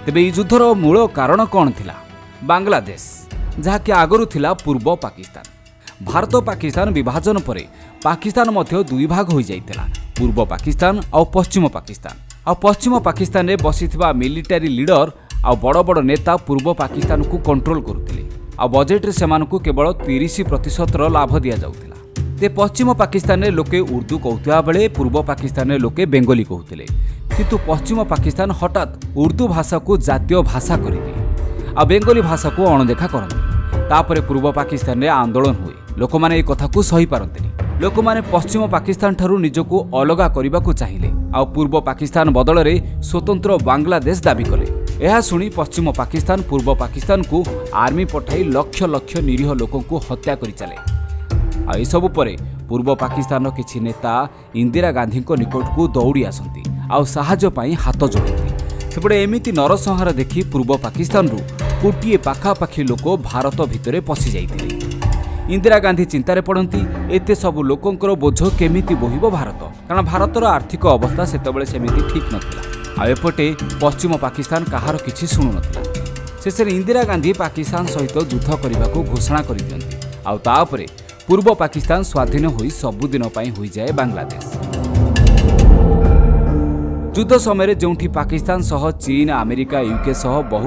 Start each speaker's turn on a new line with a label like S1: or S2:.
S1: तेबे এই ଯୁଦ୍ଧର ମୂଳ କାରଣ କ'ଣ ଥିଲା? ବାଂଲାଦେଶ, ଯାହାକି ଆଗରୁ ଥିଲା ପୂର୍ବ ପାକିସ୍ତାନ। ଭାରତ ପାକିସ୍ତାନ ବିଭାଜନ ପରେ ପାକିସ୍ତାନ ମଧ୍ୟ ଦୁଇ ଭାଗ ହୋଇଯାଇଥିଲା, ପୂର୍ବ ପାକିସ୍ତାନ ଆଉ ପଶ୍ଚିମ ପାକିସ୍ତାନ। ଆଉ ପଶ୍ଚିମ ପାକିସ୍ତାନରେ ବସିଥିବା ମିଲିଟାରୀ ଲିଡର ଆଉ ବଡ଼ ବଡ଼ ନେତା ପୂର୍ବ ପାକିସ୍ତାନକୁ କଣ୍ଟ୍ରୋଲ କରୁଥିଲେ। ଆଉ ବଜେଟରେ ସେମାନଙ୍କୁ କେବଳ 30% ଲାଭ ଦିଆଯାଉଥିଲା। ते पश्चिम पाकिस्तान में लोके उर्दू कहूथिबा बेले पूर्व पाकिस्तान में लोके बेंगली कहूथिले, किंतु पश्चिम पाकिस्तान हठात उर्दू भाषा को जातीय भाषा करदिले आ बेंगली भाषा को अणदेखा करते। तापरे पूर्व पाकिस्तान में आंदोलन हुए, लोक माने ए कथा को सही पारंतिनी। लोक माने पश्चिम पाकिस्तान ठारू निजको अलगा करबा को चाहिए आ पूर्व पाकिस्तान बदल रे स्वतंत्र बांग्लादेश दाबी कले। यह शुणी पश्चिम पाकिस्तान पूर्व पाकिस्तान को आर्मी पठाई लक्ष लक्ष निरीह लोकों को हत्या करि चले। सबु परे पूर्व पाकिस्तान किछि नेता इंदिरा गांधी निकट को दौड़ी आसती आउ साहाय्य पाई हाथ जोड़ती। सेपटे एमिति नरसंहार देखि पूर्व पाकिस्तान रु कोटिए पाखापाखि लोक भारत भितरे पशि जाइथिले। इंदिरा गांधी चिंतार पड़ती एते सबु लोकंकर बोझ केमिति बोहिबो भारत, कारण भारतर आर्थिक अवस्था सेतबेले सेमिति ठीक नथिला। आ एपटे पश्चिम पाकिस्तान काहार किछि शुणु नथिला। शेषे इंदिरा गांधी पाकिस्तान सहित युद्ध करने घोषणा कर दियंती। आ तापरे पूर्व पाकिस्तान स्वाधीन होई सबुदिन पाई होई जाए बांग्लादेश। युद्ध समय जोंठी पाकिस्तान सह चीन, अमेरिका, यूके सह बहु